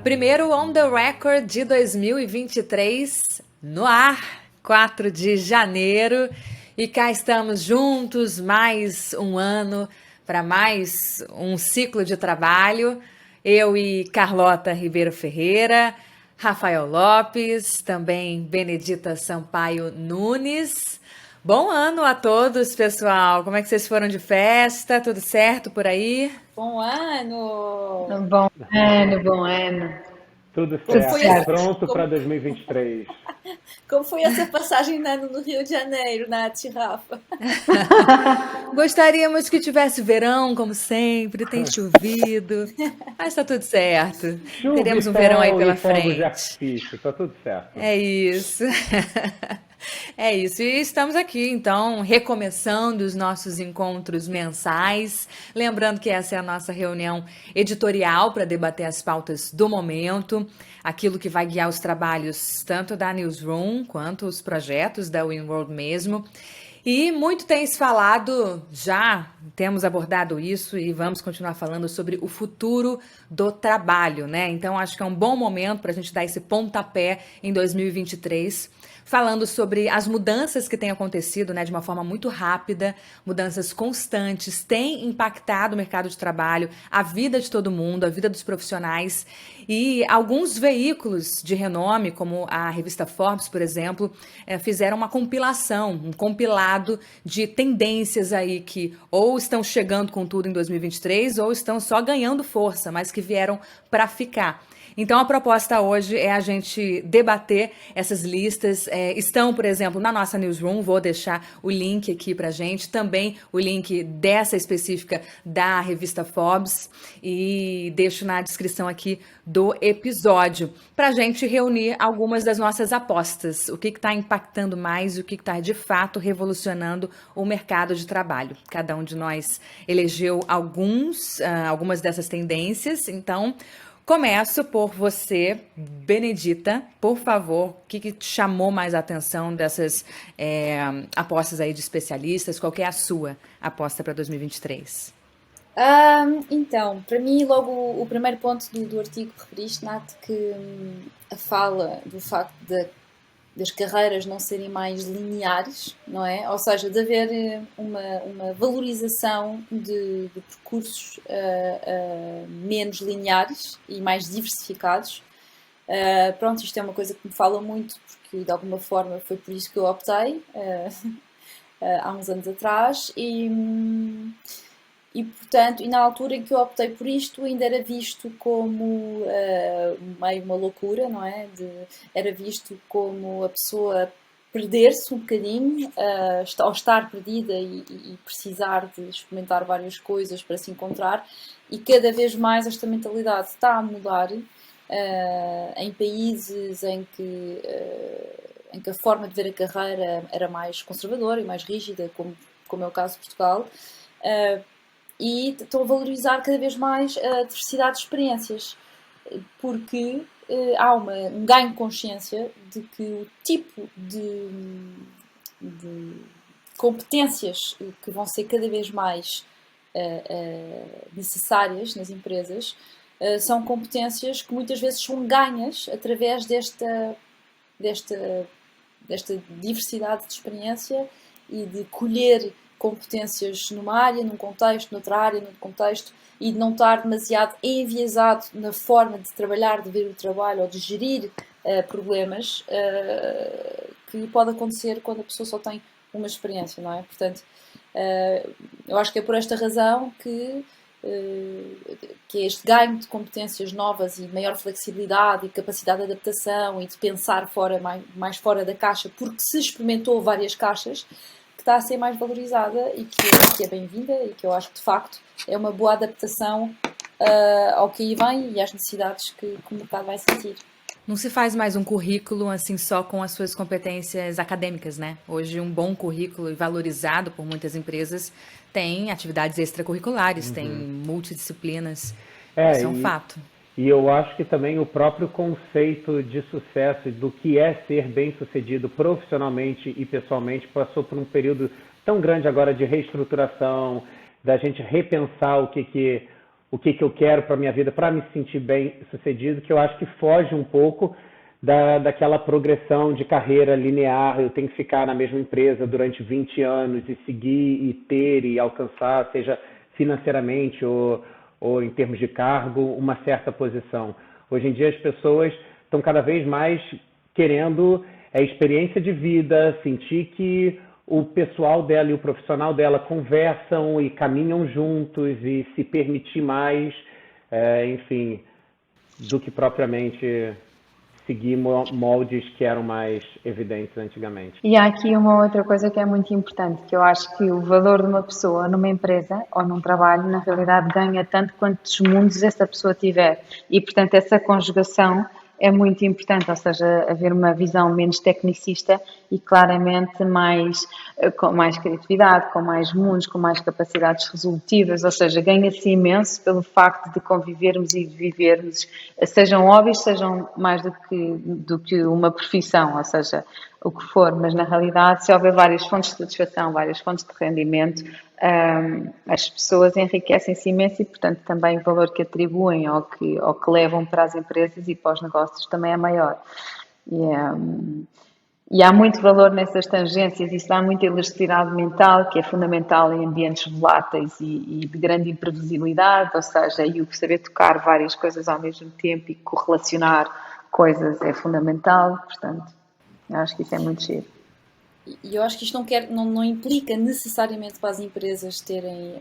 Primeiro On The Record de 2023 no ar, 4 de janeiro. E cá estamos juntos, mais um ano para mais um ciclo de trabalho. Eu e Carlota Ribeiro Ferreira, Rafael Lopes, também Benedita Sampaio Nunes. Bom ano a todos, pessoal. Como é que vocês foram de festa? Tudo certo por aí? Bom ano! Bom ano, bom ano. Tudo Como certo, foi essa- pronto como- para 2023. Como foi essa passagem de ano no Rio de Janeiro, Nath e Rafa? Gostaríamos que tivesse verão, como sempre, tem chovido, mas tá tudo certo. Chuva, Teremos um sol verão aí pela e fogos de frente. artifício, tá tudo certo. É isso. É isso. E estamos aqui, então, recomeçando os nossos encontros mensais. Lembrando que essa é a nossa reunião editorial para debater as pautas do momento, aquilo que vai guiar os trabalhos tanto da Newsroom quanto os projetos da Winworld mesmo. E muito tem se falado, já temos abordado isso e vamos continuar falando sobre o futuro do trabalho, né? Então acho que é um bom momento para a gente dar esse pontapé em 2023, falando sobre as mudanças que têm acontecido, né, de uma forma muito rápida, mudanças constantes, têm impactado o mercado de trabalho, a vida de todo mundo, a vida dos profissionais. E alguns veículos de renome, como a revista Forbes, por exemplo, fizeram uma compilação, um compilado de tendências aí que ou estão chegando com tudo em 2023 ou estão só ganhando força, mas que vieram para ficar. Então, a proposta hoje é a gente debater essas listas. Estão, por exemplo, na nossa newsroom, vou deixar o link aqui para a gente, também o link dessa específica da revista Forbes, e deixo na descrição aqui do episódio, para a gente reunir algumas das nossas apostas, o que está impactando mais e o que está de fato revolucionando o mercado de trabalho. Cada um de nós elegeu algumas dessas tendências, então começo por você, Benedita, por favor, o que te chamou mais a atenção dessas apostas aí de especialistas? Qual que é a sua aposta para 2023? Então, para mim, logo o primeiro ponto do artigo que referiste, Nath, que fala do facto das carreiras não serem mais lineares, não é? Ou seja, de haver uma valorização de percursos menos lineares e mais diversificados. Pronto, isto é uma coisa que me fala muito, porque de alguma forma foi por isso que eu optei há uns anos atrás e portanto, na altura em que eu optei por isto, ainda era visto como meio uma loucura, não é? Era visto como a pessoa perder-se um bocadinho, ou estar perdida e precisar de experimentar várias coisas para se encontrar, e cada vez mais esta mentalidade está a mudar em países em que a forma de ver a carreira era mais conservadora e mais rígida, como é o caso de Portugal. E estão a valorizar cada vez mais a diversidade de experiências, porque há um ganho de consciência de que o tipo de competências que vão ser cada vez mais necessárias nas empresas são competências que muitas vezes são ganhas através desta diversidade de experiência e de colher competências numa área, num contexto, noutra área, noutro contexto, e de não estar demasiado enviesado na forma de trabalhar, de ver o trabalho ou de gerir problemas que pode acontecer quando a pessoa só tem uma experiência, não é? Portanto, eu acho que é por esta razão que este ganho de competências novas e maior flexibilidade e capacidade de adaptação e de pensar mais fora da caixa, porque se experimentou várias caixas, está a ser mais valorizada e que é bem-vinda e que eu acho que de facto é uma boa adaptação ao que aí vem e às necessidades que o mercado vai sentir. Não se faz mais um currículo assim só com as suas competências acadêmicas, né? Hoje um bom currículo e valorizado por muitas empresas tem atividades extracurriculares, tem multidisciplinas. Isso é um fato. E eu acho que também o próprio conceito de sucesso, do que é ser bem-sucedido profissionalmente e pessoalmente, passou por um período tão grande agora de reestruturação, da gente repensar o que eu quero para a minha vida, para me sentir bem-sucedido, que eu acho que foge um pouco daquela progressão de carreira linear. Eu tenho que ficar na mesma empresa durante 20 anos e seguir e ter e alcançar, seja financeiramente ou em termos de cargo, uma certa posição. Hoje em dia as pessoas estão cada vez mais querendo experiência de vida, sentir que o pessoal dela e o profissional dela conversam e caminham juntos e se permitir mais, enfim, do que propriamente seguir moldes que eram mais evidentes antigamente. E há aqui uma outra coisa que é muito importante, que eu acho que o valor de uma pessoa numa empresa ou num trabalho, na realidade, ganha tanto quantos mundos essa pessoa tiver. E, portanto, essa conjugação é muito importante, ou seja, haver uma visão menos tecnicista e claramente mais, com mais criatividade, com mais mundos, com mais capacidades resolutivas, ou seja, ganha-se imenso pelo facto de convivermos e de vivermos, sejam hobbies, sejam mais do que uma profissão, ou seja, o que for, mas na realidade, se houver várias fontes de satisfação, várias fontes de rendimento, as pessoas enriquecem-se imenso e, portanto, também o valor que atribuem ou que levam para as empresas e para os negócios também é maior. E há muito valor nessas tangências, isso dá muita elasticidade mental, que é fundamental em ambientes voláteis e de grande imprevisibilidade, ou seja, e o saber tocar várias coisas ao mesmo tempo e correlacionar coisas é fundamental, portanto, eu acho que isso é muito giro. E eu acho que isto não implica necessariamente para as empresas terem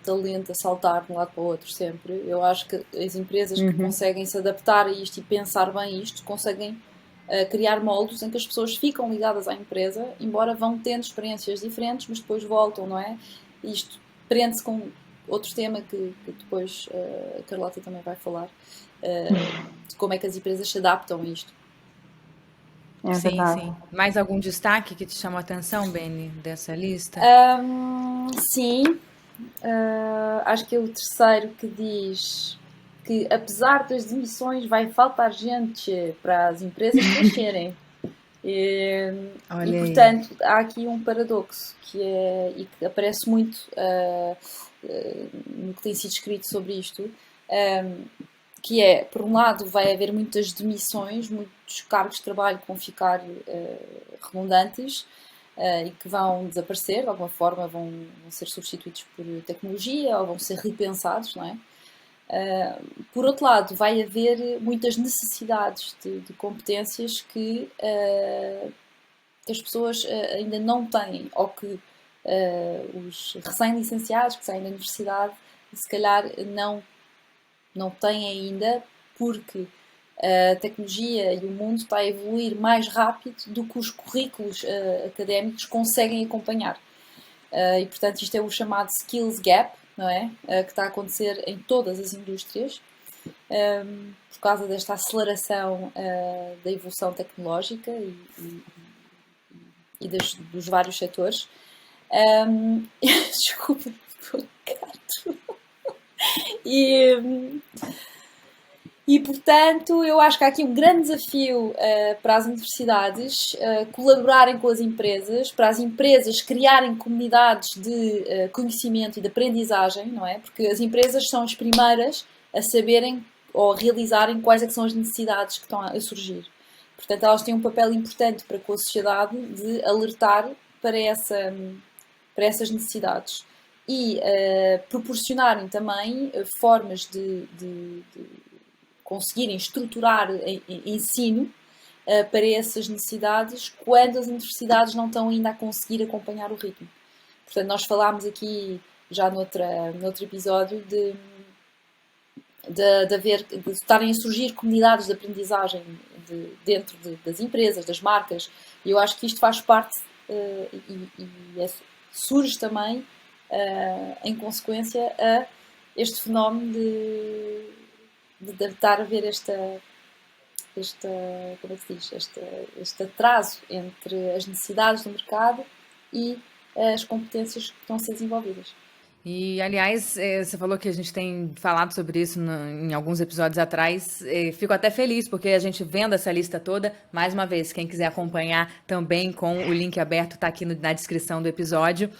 talento a saltar de um lado para o outro sempre. Eu acho que as empresas que conseguem se adaptar a isto e pensar bem isto, conseguem criar moldes em que as pessoas ficam ligadas à empresa, embora vão tendo experiências diferentes, mas depois voltam, não é? E isto prende-se com outro tema que depois a Carlota também vai falar, de como é que as empresas se adaptam a isto. É Sim, verdade. sim. Mais algum destaque que te chama a atenção, Beni, dessa lista? Sim, acho que é o terceiro que diz que apesar das demissões vai faltar gente para as empresas crescerem. E Olha aí. portanto há aqui um paradoxo e que aparece muito no que tem sido escrito sobre isto, que é, por um lado, vai haver muitas demissões, muitos cargos de trabalho que vão ficar redundantes e que vão desaparecer, de alguma forma vão ser substituídos por tecnologia ou vão ser repensados, não é? Por outro lado, vai haver muitas necessidades de competências que as pessoas ainda não têm, ou que os recém-licenciados que saem da universidade se calhar não têm ainda, porque a tecnologia e o mundo está a evoluir mais rápido do que os currículos académicos conseguem acompanhar. E portanto isto é o chamado skills gap, não é? Que está a acontecer em todas as indústrias por causa desta aceleração da evolução tecnológica e dos vários setores. Desculpa, gato. E portanto, eu acho que há aqui um grande desafio para as universidades colaborarem com as empresas, para as empresas criarem comunidades de conhecimento e de aprendizagem, não é? Porque as empresas são as primeiras a saberem ou a realizarem quais é que são as necessidades que estão a surgir. Portanto, elas têm um papel importante para com a sociedade de alertar para essas necessidades e proporcionarem também formas de conseguirem estruturar ensino para essas necessidades quando as universidades não estão ainda a conseguir acompanhar o ritmo. Portanto, nós falámos aqui já noutro episódio de estarem a surgir comunidades de aprendizagem dentro das empresas, das marcas, e eu acho que isto faz parte surge também em consequência a este fenómeno de estar a ver como é que se diz? Este atraso entre as necessidades do mercado e as competências que estão a ser desenvolvidas. E, aliás, você falou que a gente tem falado sobre isso em alguns episódios atrás. Fico até feliz, porque a gente vendo essa lista toda, mais uma vez, quem quiser acompanhar também com o link aberto, tá aqui na descrição do episódio.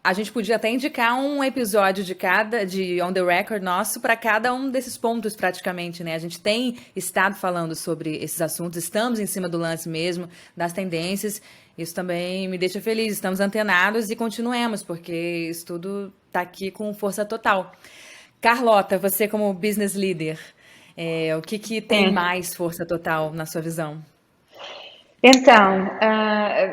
A gente podia até indicar um episódio de On The Record nosso para cada um desses pontos, praticamente, né? A gente tem estado falando sobre esses assuntos, estamos em cima do lance mesmo, das tendências. Isso também me deixa feliz. Estamos antenados e continuemos, porque isso tudo está aqui com força total. Carlota, você como business leader, o que tem mais força total na sua visão? Então,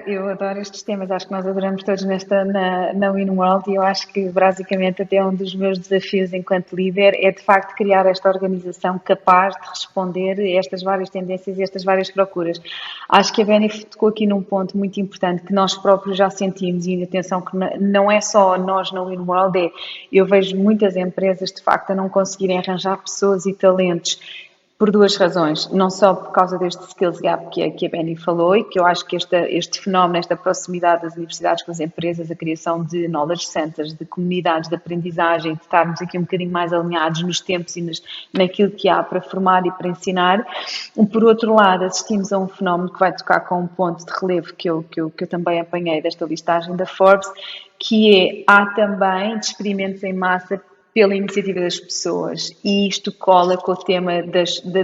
eu adoro estes temas, acho que nós adoramos todos na WinWorld, e eu acho que basicamente até um dos meus desafios enquanto líder é de facto criar esta organização capaz de responder a estas várias tendências e estas várias procuras. Acho que a Benny tocou aqui num ponto muito importante que nós próprios já sentimos, e atenção que não é só nós na WinWorld, eu vejo muitas empresas de facto a não conseguirem arranjar pessoas e talentos por duas razões, não só por causa deste skills gap que a Benny falou, e que eu acho que este fenómeno, esta proximidade das universidades com as empresas, a criação de knowledge centers, de comunidades de aprendizagem, de estarmos aqui um bocadinho mais alinhados nos tempos e naquilo que há para formar e para ensinar. Por outro lado, assistimos a um fenómeno que vai tocar com um ponto de relevo que eu também apanhei desta listagem da Forbes, que há também experimentos em massa pela iniciativa das pessoas, e isto cola com o tema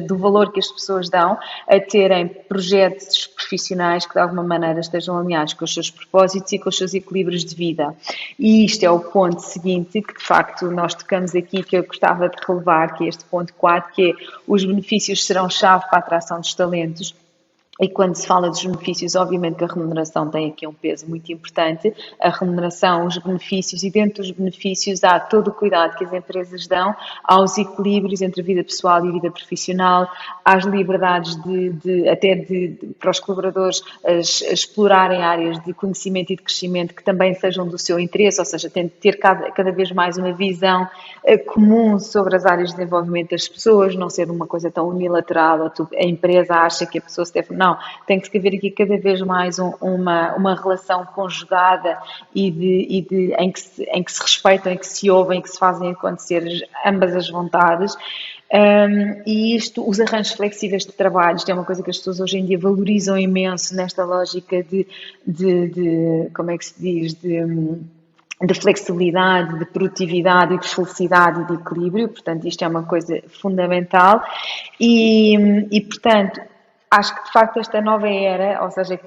do valor que as pessoas dão a terem projetos profissionais que de alguma maneira estejam alinhados com os seus propósitos e com os seus equilíbrios de vida. E isto é o ponto seguinte que de facto nós tocamos aqui, que eu gostava de relevar, que é este ponto 4, que é os benefícios serão chave para a atração dos talentos. E quando se fala dos benefícios, obviamente que a remuneração tem aqui um peso muito importante. A remuneração, os benefícios, e dentro dos benefícios há todo o cuidado que as empresas dão aos equilíbrios entre a vida pessoal e a vida profissional, às liberdades para os colaboradores explorarem áreas de conhecimento e de crescimento que também sejam do seu interesse, ou seja, tem de ter cada vez mais uma visão comum sobre as áreas de desenvolvimento das pessoas, não ser uma coisa tão unilateral, a empresa acha que a pessoa se deve... Não, tem que haver aqui cada vez mais uma relação conjugada em que se respeitam, em que se ouvem, em que se fazem acontecer ambas as vontades. E os arranjos flexíveis de trabalho, isto é uma coisa que as pessoas hoje em dia valorizam imenso nesta lógica de como é que se diz, de flexibilidade, de produtividade e de felicidade e de equilíbrio. Portanto, isto é uma coisa fundamental e portanto, acho que de facto esta nova era, ou seja,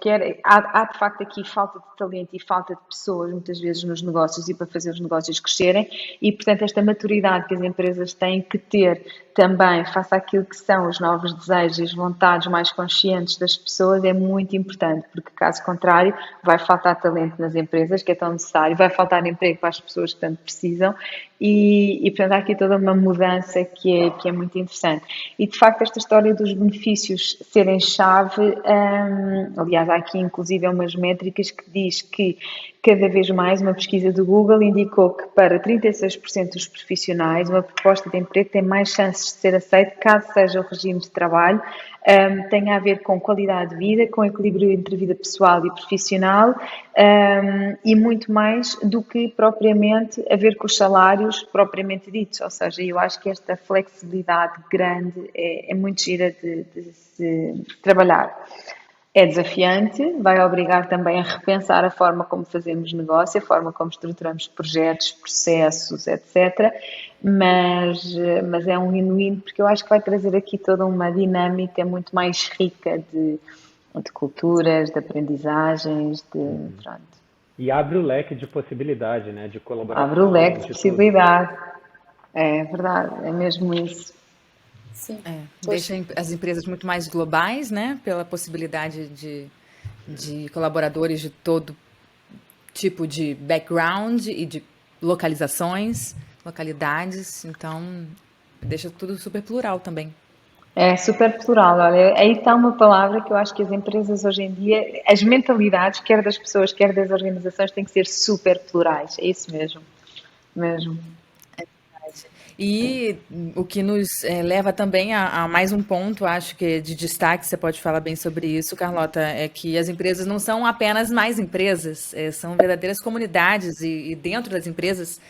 há de facto aqui falta de talento e falta de pessoas muitas vezes nos negócios e para fazer os negócios crescerem, e portanto esta maturidade que as empresas têm que ter também face àquilo que são os novos desejos e as vontades mais conscientes das pessoas é muito importante, porque caso contrário vai faltar talento nas empresas, que é tão necessário, vai faltar emprego para as pessoas que tanto precisam, e portanto há aqui toda uma mudança que é muito interessante. E de facto esta história dos benefícios serem chave, aliás há aqui inclusive umas métricas que diz que cada vez mais uma pesquisa do Google indicou que para 36% dos profissionais uma proposta de emprego tem mais chances de ser aceita caso seja o regime de trabalho tenha a ver com qualidade de vida, com equilíbrio entre a vida pessoal e profissional, e muito mais do que propriamente a ver com os salários propriamente ditos. Ou seja, eu acho que esta flexibilidade grande é muito gira de se trabalhar. É desafiante, vai obrigar também a repensar a forma como fazemos negócio, a forma como estruturamos projetos, processos, etc. Mas é um win-win, porque eu acho que vai trazer aqui toda uma dinâmica muito mais rica de culturas, de aprendizagens, pronto. E abre o leque de possibilidade, né, de colaboração. Abre o leque de possibilidade. É verdade, é mesmo isso. Sim. Deixa as empresas muito mais globais, né? Pela possibilidade de colaboradores de todo tipo de background e de localizações, localidades. Então, deixa tudo super plural também. É super plural. Olha, aí está uma palavra que eu acho que as empresas hoje em dia, as mentalidades, quer das pessoas, quer das organizações, têm que ser super plurais. É isso mesmo. E o que nos leva também a mais um ponto, acho que de destaque, você pode falar bem sobre isso, Carlota, é que as empresas não são apenas mais empresas, são verdadeiras comunidades e dentro das empresas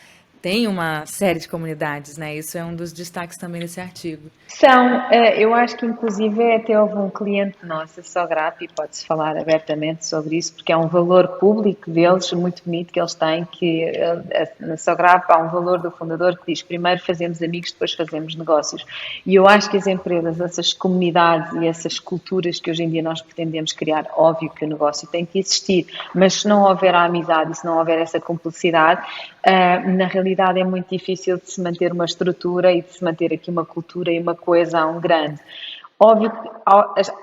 tem uma série de comunidades, né? Isso é um dos destaques também desse artigo. Eu acho que inclusive até houve um cliente nosso, a Sograp, e pode-se falar abertamente sobre isso, porque é um valor público deles, muito bonito que eles têm, que na Sograp há um valor do fundador que diz, primeiro fazemos amigos, depois fazemos negócios. E eu acho que as empresas, essas comunidades e essas culturas que hoje em dia nós pretendemos criar, óbvio que o negócio tem que existir, mas se não houver a amizade e se não houver essa cumplicidade, na realidade é muito difícil de se manter uma estrutura e de se manter aqui uma cultura e uma coesão grande. Óbvio que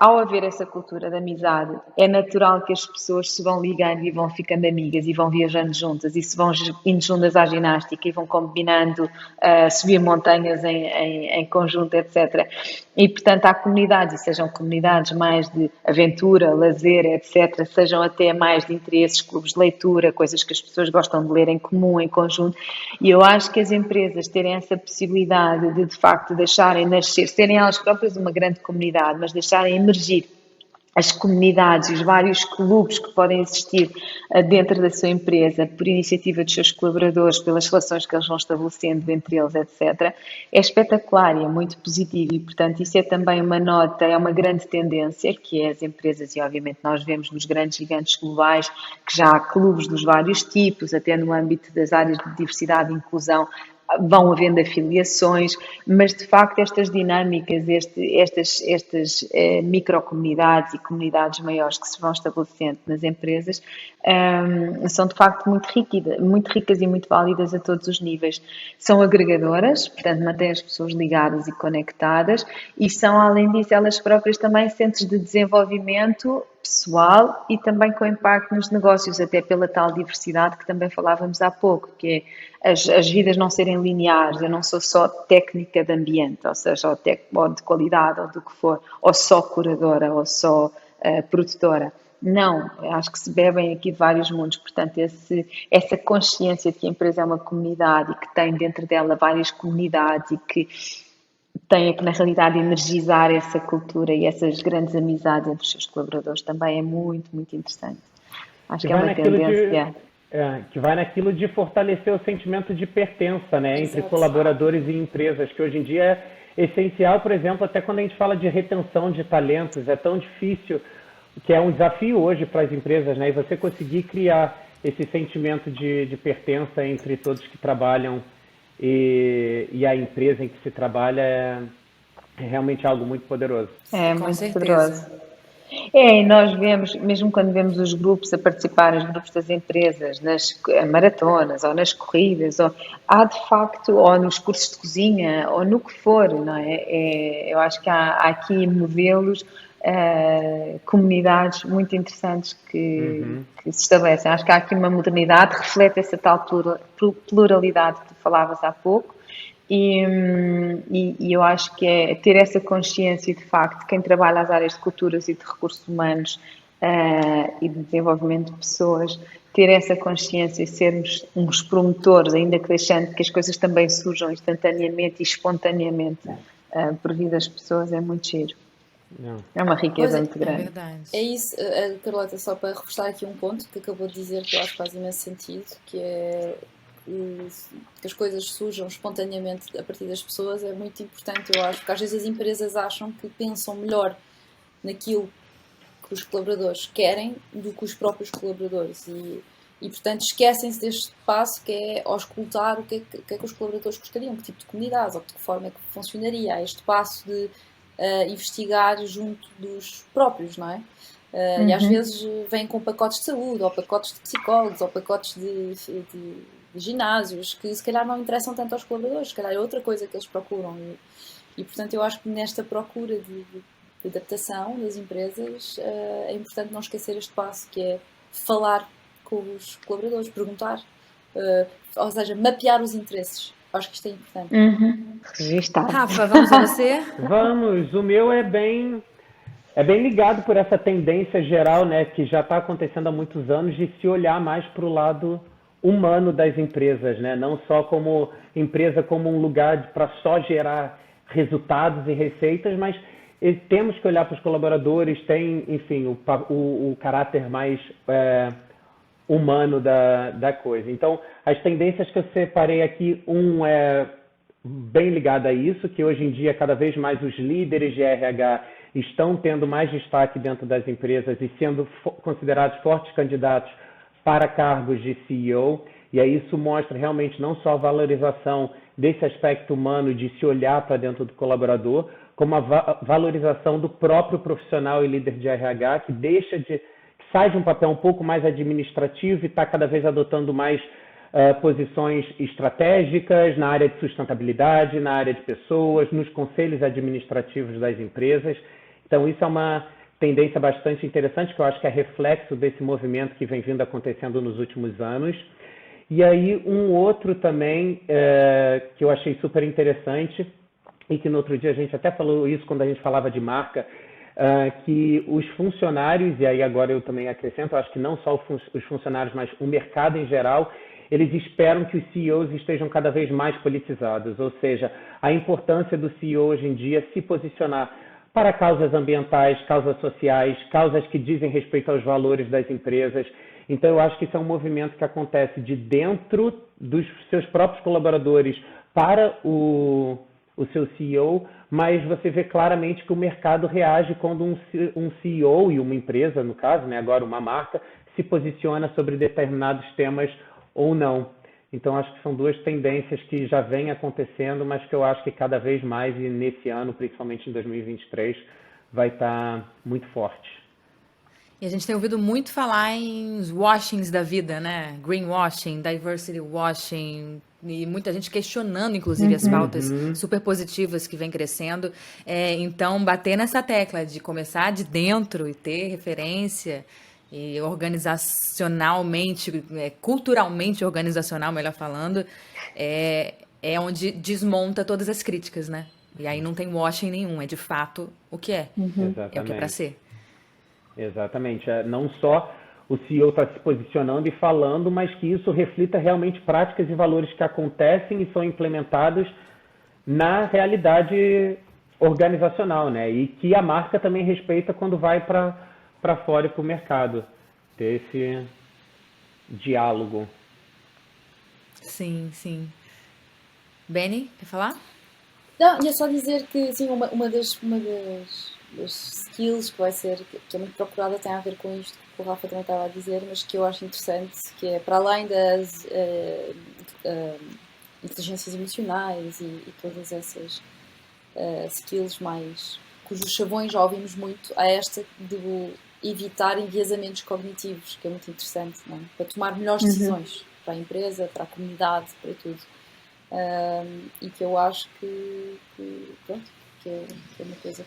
ao haver essa cultura de amizade, é natural que as pessoas se vão ligando e vão ficando amigas e vão viajando juntas e se vão indo juntas à ginástica e vão combinando subir montanhas em conjunto, etc. E, portanto, há comunidades, e sejam comunidades mais de aventura, lazer, etc., sejam até mais de interesses, clubes de leitura, coisas que as pessoas gostam de ler em comum, em conjunto. E eu acho que as empresas terem essa possibilidade de facto, deixarem nascer, serem elas próprias uma grande comunidade, mas deixarem emergir as comunidades e os vários clubes que podem existir dentro da sua empresa, por iniciativa dos seus colaboradores, pelas relações que eles vão estabelecendo entre eles, etc., é espetacular e é muito positivo e, portanto, isso é também uma nota, é uma grande tendência que é as empresas, e obviamente nós vemos nos grandes gigantes globais que já há clubes dos vários tipos, até no âmbito das áreas de diversidade e inclusão, vão havendo afiliações, mas de facto estas dinâmicas, estas microcomunidades e comunidades maiores que se vão estabelecendo nas empresas são de facto muito ricas e muito válidas a todos os níveis. São agregadoras, portanto mantêm as pessoas ligadas e conectadas e são, além disso, elas próprias também centros de desenvolvimento pessoal e também com impacto nos negócios, até pela tal diversidade que também falávamos há pouco, que é as vidas não serem lineares. Eu não sou só técnica de ambiente, ou seja, ou de qualidade, ou do que for, ou só curadora, ou só produtora. Não, acho que se bebem aqui de vários mundos, portanto, essa consciência de que a empresa é uma comunidade e que tem dentro dela várias comunidades e que tem que, na realidade, energizar essa cultura e essas grandes amizades entre os seus colaboradores também é muito, muito interessante. Acho que é uma tendência. Que vai naquilo de fortalecer o sentimento de pertença, né, entre Exato. colaboradores e empresas, que hoje em dia é essencial, por exemplo, até quando a gente fala de retenção de talentos, é tão difícil, que é um desafio hoje para as empresas, né, e você conseguir criar esse sentimento de pertença entre todos que trabalham e a empresa em que se trabalha é realmente algo muito poderoso. É Com muito certeza. poderoso. E nós vemos, mesmo quando vemos os grupos a participar, os grupos das empresas, nas maratonas, ou nas corridas, há de facto, ou nos cursos de cozinha, ou no que for, não é? Eu acho que há aqui modelos, comunidades muito interessantes que se estabelecem. Acho que há aqui uma modernidade, reflete essa tal pluralidade que tu falavas há pouco. E eu acho que é ter essa consciência de facto, quem trabalha as áreas de culturas e de recursos humanos e de desenvolvimento de pessoas, ter essa consciência e sermos uns promotores, ainda que deixando que as coisas também surjam instantaneamente e espontaneamente por vida das pessoas, é muito giro. Não. É uma riqueza Pois muito É grande. verdade. É isso, Carlota, só para reforçar aqui um ponto que acabou de dizer que eu acho que faz imenso sentido, que é que as coisas surjam espontaneamente a partir das pessoas, é muito importante, eu acho, porque às vezes as empresas acham que pensam melhor naquilo que os colaboradores querem do que os próprios colaboradores e portanto esquecem-se deste passo que é auscultar o que é que os colaboradores gostariam, que tipo de comunidades ou de que forma é que funcionaria, este passo de investigar junto dos próprios, não é? E às vezes vêm com pacotes de saúde, ou pacotes de psicólogos, ou pacotes de ginásios, que se calhar não interessam tanto aos colaboradores, se calhar é outra coisa que eles procuram. E portanto eu acho que nesta procura de adaptação das empresas é importante não esquecer este passo, que é falar com os colaboradores, perguntar, ou seja, mapear os interesses. Acho que isto é importante. Registado. Rafa, vamos a você? Vamos, o meu é bem ligado por essa tendência geral, né, que já está acontecendo há muitos anos, de se olhar mais para o lado humano das empresas, né? Não só como empresa, como um lugar para só gerar resultados e receitas, mas temos que olhar para os colaboradores, tem, enfim, o caráter mais humano da coisa. Então, as tendências que eu separei aqui, um é bem ligado a isso, que hoje em dia cada vez mais os líderes de RH estão tendo mais destaque dentro das empresas e sendo considerados fortes candidatos para cargos de CEO, e aí isso mostra realmente não só a valorização desse aspecto humano de se olhar para dentro do colaborador, como a valorização do próprio profissional e líder de RH, que sai de um papel um pouco mais administrativo e está cada vez adotando mais posições estratégicas na área de sustentabilidade, na área de pessoas, nos conselhos administrativos das empresas. Então, isso é uma tendência bastante interessante, que eu acho que é reflexo desse movimento que vem vindo acontecendo nos últimos anos. E aí, um outro também que eu achei super interessante, e que no outro dia a gente até falou isso quando a gente falava de marca, que os funcionários, e aí agora eu também acrescento, eu acho que não só os funcionários, mas o mercado em geral, eles esperam que os CEOs estejam cada vez mais politizados, ou seja, a importância do CEO hoje em dia se posicionar para causas ambientais, causas sociais, causas que dizem respeito aos valores das empresas. Então, eu acho que isso é um movimento que acontece de dentro dos seus próprios colaboradores para o seu CEO, mas você vê claramente que o mercado reage quando um CEO e uma empresa, no caso, né, agora uma marca, se posiciona sobre determinados temas ou não. Então, acho que são duas tendências que já vêm acontecendo, mas que eu acho que cada vez mais, e nesse ano, principalmente em 2023, vai estar muito forte. E a gente tem ouvido muito falar em washings da vida, né? Greenwashing, diversity washing, e muita gente questionando, inclusive, as pautas super positivas que vem crescendo. Então, bater nessa tecla de começar de dentro e ter referência, e organizacionalmente, culturalmente organizacional, melhor falando, é onde desmonta todas as críticas, né? E aí não tem washing nenhum, é de fato o que é. É o que é para ser. Exatamente. Não só o CEO está se posicionando e falando, mas que isso reflita realmente práticas e valores que acontecem e são implementados na realidade organizacional, né? E que a marca também respeita quando vai para fora e para o mercado. Ter esse diálogo. Sim, sim. Benny, quer falar? Não, ia só dizer que assim, uma das skills que vai ser, que é muito procurada, tem a ver com isto que o Rafa também estava a dizer, mas que eu acho interessante, que é para além das inteligências emocionais e todas essas skills mais, cujos chavões já ouvimos muito, há esta de evitar enviesamentos cognitivos, que é muito interessante, não é? Para tomar melhores decisões para a empresa, para a comunidade, para tudo. E que eu acho que é uma coisa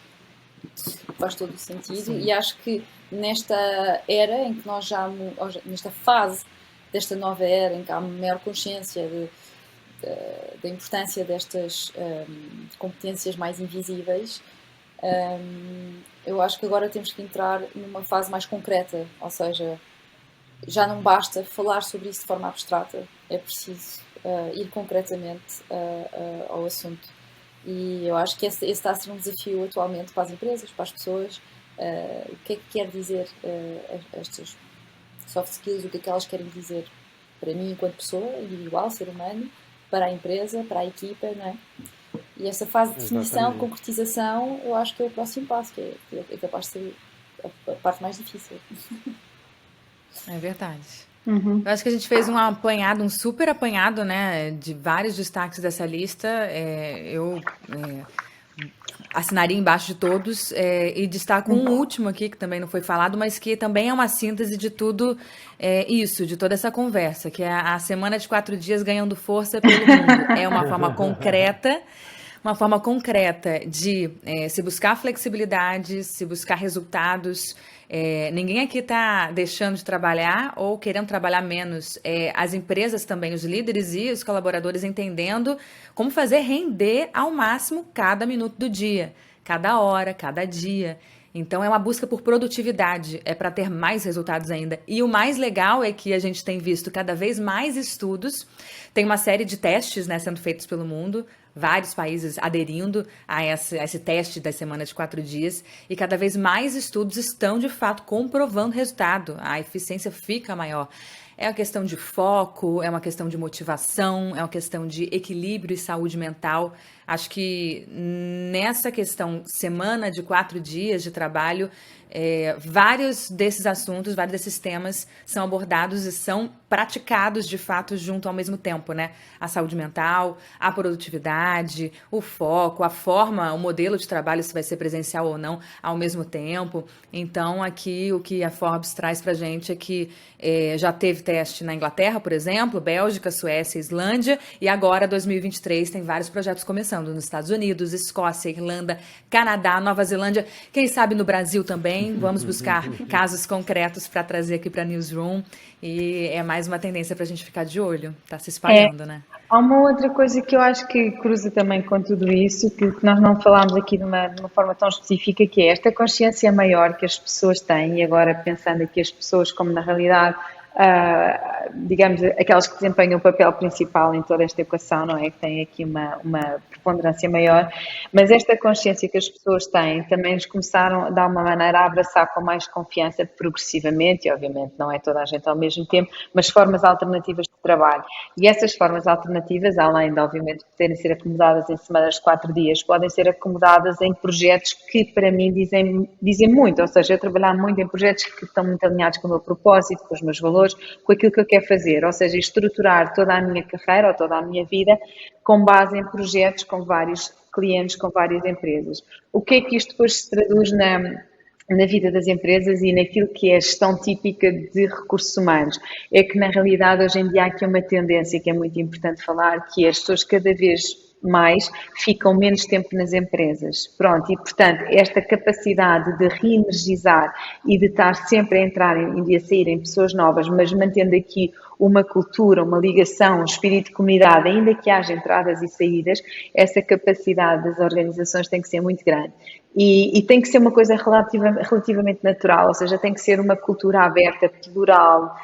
que faz todo o sentido. Sim. E acho que nesta era em que nós nesta fase desta nova era em que há maior consciência da importância destas competências mais invisíveis, eu acho que agora temos que entrar numa fase mais concreta, ou seja, já não basta falar sobre isso de forma abstrata, é preciso ir concretamente ao assunto. E eu acho que esse está a ser um desafio atualmente para as empresas, para as pessoas. O que é que quer dizer estas soft skills, o que é que elas querem dizer para mim enquanto pessoa individual, ser humano, para a empresa, para a equipa, não é? E essa fase de definição, de concretização, eu acho que é o próximo passo, que é capaz de ser a parte mais difícil. É verdade. Eu acho que a gente fez um super apanhado, né, de vários destaques dessa lista. Eu assinaria embaixo de todos e destaco um último aqui, que também não foi falado, mas que também é uma síntese de tudo isso, de toda essa conversa, que é a semana de 4 dias ganhando força pelo mundo. É uma forma concreta de se buscar flexibilidade, se buscar resultados. Ninguém aqui está deixando de trabalhar ou querendo trabalhar menos. As empresas também, os líderes e os colaboradores entendendo como fazer render ao máximo cada minuto do dia, cada hora, cada dia. Então é uma busca por produtividade, é para ter mais resultados ainda. E o mais legal é que a gente tem visto cada vez mais estudos, tem uma série de testes, né, sendo feitos pelo mundo, vários países aderindo a esse teste da semana de 4 dias, e cada vez mais estudos estão de fato comprovando resultado, a eficiência fica maior. É uma questão de foco, é uma questão de motivação, é uma questão de equilíbrio e saúde mental. Acho que nessa questão, semana de 4 dias de trabalho, vários desses assuntos, vários desses temas são abordados e são praticados de fato junto ao mesmo tempo, né? A saúde mental, a produtividade, o foco, a forma, o modelo de trabalho, se vai ser presencial ou não, ao mesmo tempo. Então, aqui o que a Forbes traz pra gente é que já teve teste na Inglaterra, por exemplo, Bélgica, Suécia, Islândia, e agora, 2023, tem vários projetos começando nos Estados Unidos, Escócia, Irlanda, Canadá, Nova Zelândia, quem sabe no Brasil também. Vamos buscar casos concretos para trazer aqui para a Newsroom, e é mais uma tendência para a gente ficar de olho, tá se espalhando, né? Há uma outra coisa que eu acho que cruza também com tudo isso, que nós não falámos aqui de uma forma tão específica, que é esta consciência maior que as pessoas têm, e agora pensando aqui as pessoas como na realidade, digamos, aquelas que desempenham o papel principal em toda esta equação, não é? Que têm aqui uma preponderância maior, mas esta consciência que as pessoas têm também nos começaram, de alguma maneira, a abraçar com mais confiança progressivamente, e obviamente não é toda a gente ao mesmo tempo, mas formas alternativas de trabalho. E essas formas alternativas, além de, obviamente, poderem ser acomodadas em semanas de 4 dias, podem ser acomodadas em projetos que, para mim, dizem muito, ou seja, eu trabalhar muito em projetos que estão muito alinhados com o meu propósito, com os meus valores, com aquilo que eu quero fazer, ou seja, estruturar toda a minha carreira ou toda a minha vida com base em projetos com vários clientes, com várias empresas. O que é que isto depois se traduz na vida das empresas e naquilo que é a gestão típica de recursos humanos? É que, na realidade, hoje em dia há aqui uma tendência que é muito importante falar, que é as pessoas cada vez mais ficam menos tempo nas empresas. Pronto, e portanto, esta capacidade de reenergizar e de estar sempre a entrar e a sair em pessoas novas, mas mantendo aqui uma cultura, uma ligação, um espírito de comunidade, ainda que haja entradas e saídas, essa capacidade das organizações tem que ser muito grande. E tem que ser uma coisa relativamente natural, ou seja, tem que ser uma cultura aberta, plural,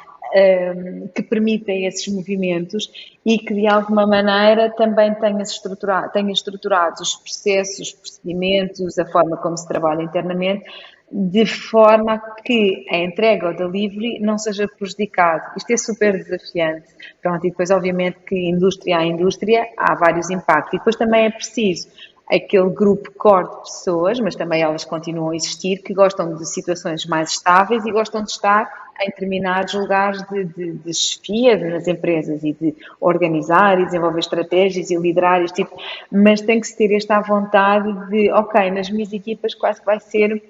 que permitem esses movimentos e que de alguma maneira também tenha estruturados os processos, os procedimentos, a forma como se trabalha internamente, de forma que a entrega ou delivery não seja prejudicado. Isto é super desafiante. Pronto, e depois obviamente que indústria a indústria há vários impactos. E depois também é preciso aquele grupo core de pessoas, mas também elas continuam a existir, que gostam de situações mais estáveis e gostam de estar em determinados lugares de chefia nas empresas e de organizar e desenvolver estratégias e liderar este tipo, mas tem que se ter esta vontade de, ok, nas minhas equipas quase que vai ser,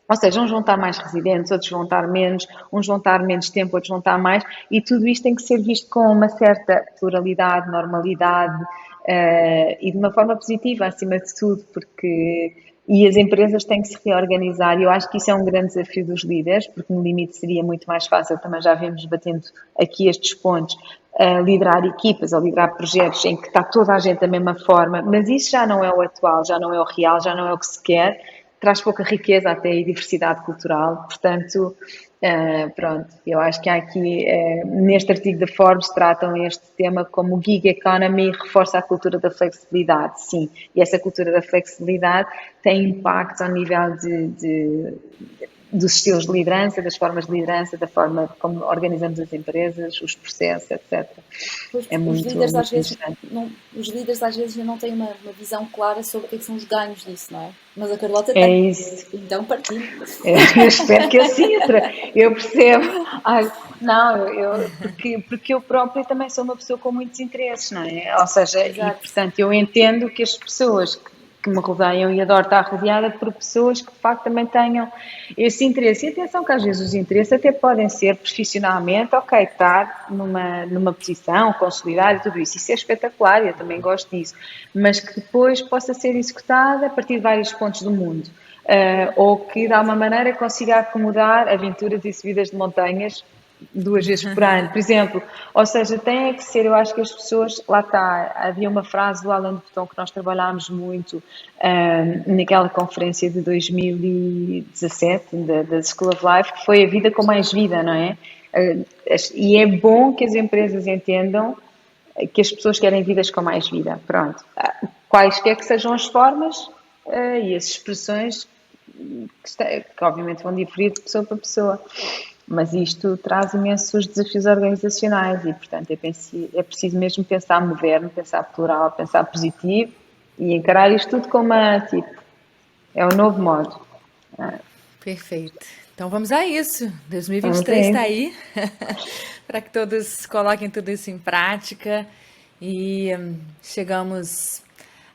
ou seja, uns vão estar mais residentes, outros vão estar menos, uns vão estar menos tempo, outros vão estar mais, e tudo isto tem que ser visto com uma certa pluralidade, normalidade, e de uma forma positiva, acima de tudo, e as empresas têm que se reorganizar, e eu acho que isso é um grande desafio dos líderes, porque no limite seria muito mais fácil, também já vimos batendo aqui estes pontos, liderar equipas ou liderar projetos em que está toda a gente da mesma forma, mas isso já não é o atual, já não é o real, já não é o que se quer, traz pouca riqueza até e diversidade cultural, portanto, pronto, eu acho que há aqui, neste artigo da Forbes, tratam este tema como o gig economy reforça a cultura da flexibilidade, sim, e essa cultura da flexibilidade tem impacto ao nível dos estilos de liderança, das formas de liderança, da forma como organizamos as empresas, os processos, etc. É muito interessante. Os líderes às vezes não têm uma visão clara sobre o que são os ganhos disso, não é? Mas a Carlota tem. Isso. Então partilho. Eu espero que eu sinta, eu percebo. Porque eu própria também sou uma pessoa com muitos interesses, não é? Ou seja, Exato. E portanto eu entendo que as pessoas que me rodeiam, e adoro estar rodeada por pessoas que de facto também tenham esse interesse. E atenção que às vezes os interesses até podem ser profissionalmente, ok, estar numa posição, consolidar e tudo isso. Isso é espetacular, eu também gosto disso. Mas que depois possa ser executada a partir de vários pontos do mundo. Ou que de alguma maneira consiga acomodar aventuras e subidas de montanhas 2 vezes por ano, por exemplo. Ou seja, tem que ser, eu acho que as pessoas, lá está, havia uma frase do Alain de Botton que nós trabalhámos muito naquela conferência de 2017 da School of Life, que foi a vida com mais vida, não é? E é bom que as empresas entendam que as pessoas querem vidas com mais vida, pronto. Quaisquer que sejam as formas e as expressões que obviamente vão diferir de pessoa para pessoa, mas isto traz imensos desafios organizacionais e, portanto, é preciso mesmo pensar moderno, pensar plural, pensar positivo e encarar isto tudo como é o novo modo. Perfeito. Então vamos a isso. Vamos 2023 a está isso. aí para que todos coloquem tudo isso em prática e chegamos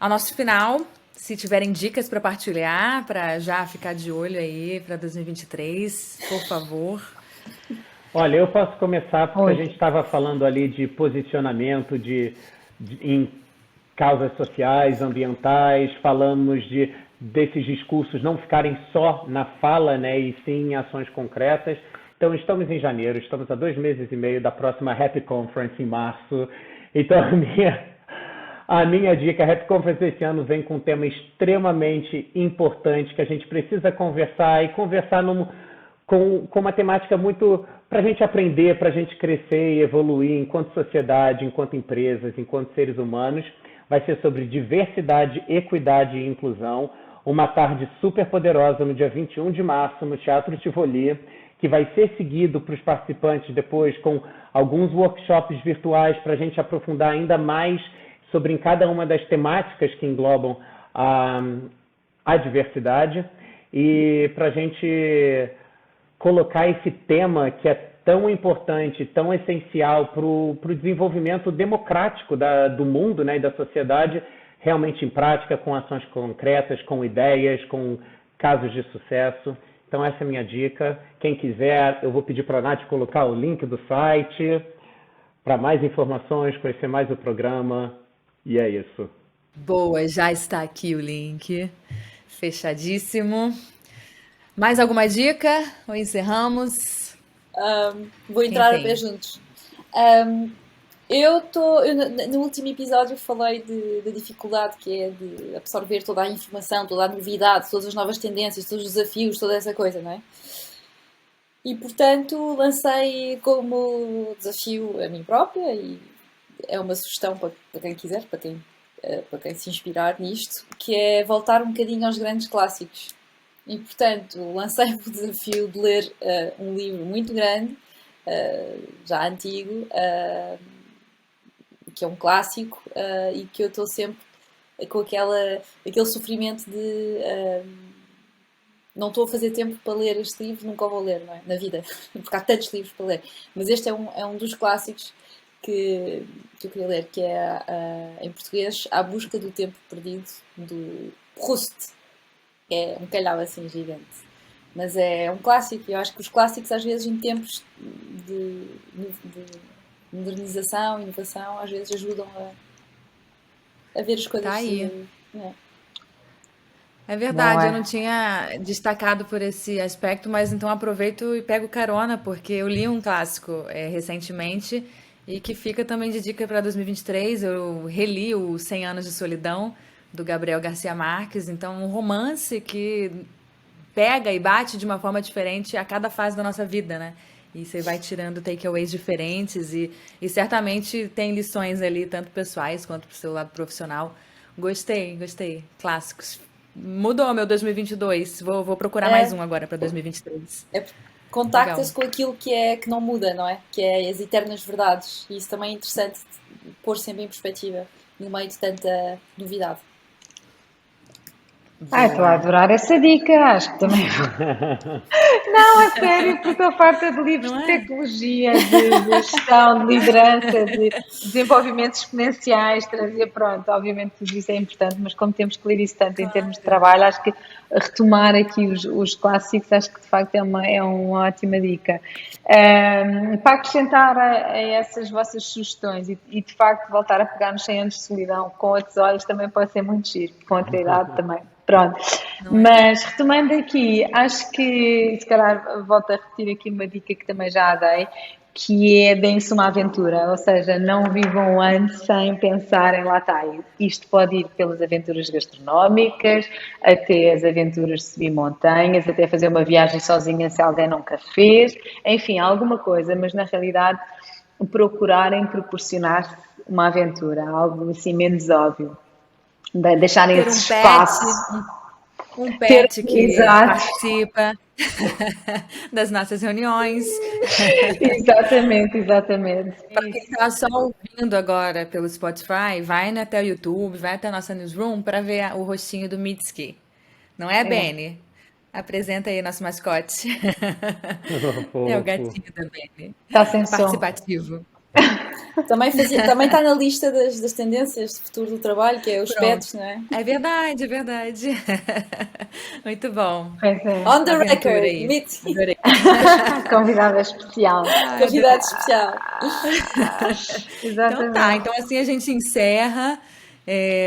ao nosso final. Se tiverem dicas para partilhar, para já ficar de olho aí para 2023, por favor. Olha, eu posso começar porque Oi. a gente estava falando ali de posicionamento em causas sociais, ambientais, falamos desses discursos não ficarem só na fala, né, e sim em ações concretas. Então, estamos em janeiro, estamos a 2 meses e meio da próxima Happy Conference em março. Então, a minha dica, a Happy Conference esse ano vem com um tema extremamente importante que a gente precisa conversar e conversar com uma temática muito para a gente aprender, para a gente crescer e evoluir enquanto sociedade, enquanto empresas, enquanto seres humanos. Vai ser sobre diversidade, equidade e inclusão. Uma tarde super poderosa no dia 21 de março no Teatro Tivoli, que vai ser seguido para os participantes depois com alguns workshops virtuais para a gente aprofundar ainda mais sobre em cada uma das temáticas que englobam a diversidade e para a gente colocar esse tema que é tão importante, tão essencial para o desenvolvimento democrático do mundo, né, e da sociedade, realmente em prática, com ações concretas, com ideias, com casos de sucesso. Então essa é a minha dica. Quem quiser, eu vou pedir para a Nath colocar o link do site para mais informações, conhecer mais o programa. E é isso. Boa, já está aqui o link. Fechadíssimo. Mais alguma dica? Ou encerramos? Vou Quem entrar a tem? pé juntos. No último episódio falei da dificuldade que é de absorver toda a informação, toda a novidade, todas as novas tendências, todos os desafios, toda essa coisa, não é? E portanto lancei como desafio a mim própria e é uma sugestão para quem quiser, para quem se inspirar nisto, que é voltar um bocadinho aos grandes clássicos. E portanto lancei o desafio de ler um livro muito grande, já antigo, que é um clássico e que eu estou sempre com aquele sofrimento de não estou a fazer tempo para ler este livro, nunca o vou ler, não é? Na vida, porque há tantos livros para ler. Mas este é um dos clássicos que eu queria ler, que é em português A Busca do Tempo Perdido, do Proust. É um calhau assim gigante. Mas é um clássico, e eu acho que os clássicos às vezes em tempos de modernização, inovação, às vezes ajudam a ver as coisas. Tá aí. Né? É verdade, Não eu não é? tinha destacado por esse aspecto, mas então aproveito e pego carona, porque eu li um clássico recentemente e que fica também de dica para 2023. Eu reli o 100 Anos de Solidão, do Gabriel Garcia Marques, então um romance que pega e bate de uma forma diferente a cada fase da nossa vida, né? E você vai tirando takeaways diferentes e certamente tem lições ali, tanto pessoais quanto pro seu lado profissional. Gostei. Clássicos. Mudou meu 2022. Vou procurar mais um agora para 2023. Contacta-se com aquilo que não muda, não é? Que é as eternas verdades. E isso também é interessante pôr sempre em perspectiva no meio de tanta novidade. Estou a adorar essa dica, acho que também. Não, a sério, porque estou farta de livros Não de é? tecnologia, de gestão, de liderança, de desenvolvimentos exponenciais, trazer, pronto, obviamente tudo isso é importante, mas como temos que ler isso tanto em termos de trabalho, acho que retomar aqui os clássicos, acho que de facto é uma ótima dica. Para acrescentar a essas vossas sugestões e de facto voltar a pegar nos 100 anos de solidão com outros olhos também pode ser muito giro, com outra idade também. Pronto. não é? Mas retomando aqui, acho que se calhar volto a repetir aqui uma dica que também já dei, que é deem-se uma aventura, ou seja, não vivam um ano sem pensar em lá está. Isto pode ir pelas aventuras gastronómicas, até as aventuras de subir montanhas, até fazer uma viagem sozinha se alguém nunca fez, enfim, alguma coisa, mas na realidade procurarem proporcionar uma aventura, algo assim menos óbvio. Deixarem Ter esse um pet, espaço. um Ter, pet que exato, participa das nossas reuniões. exatamente, exatamente. Para quem está só ouvindo agora pelo Spotify, vai até o YouTube, vai até a nossa newsroom para ver o rostinho do Mitski. Não é, É, Benny? Apresenta aí nosso mascote. É o Fofo. gatinho da Benny. está sem som. Participativo. Também está na lista das tendências de futuro do trabalho, que é os Pronto. pets, não é? É verdade, é verdade. Muito bom. Pois é. On the Aventura record, aí. Mitzi, Adorei. Convidada especial. Ai, convidado adorei. especial. Então tá, Exatamente. então assim a gente encerra,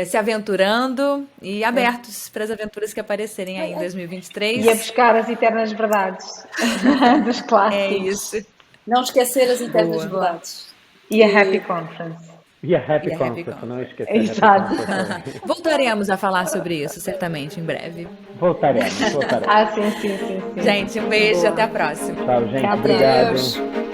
se aventurando e abertos para as aventuras que aparecerem aí em E a 2023. buscar as eternas verdades dos É clássicos. isso. Não esquecer as eternas Boa. verdades. E a Happy Conference. E a Happy E a Happy Conference, não Conference. esquecer a Happy Exato. Conference. Voltaremos a falar sobre isso, certamente, em breve. Voltaremos, voltaremos. Ah, sim, sim, sim, sim. Gente, um beijo e Boa. até a próxima. Tchau, Até gente. à próxima. Obrigado. Deus.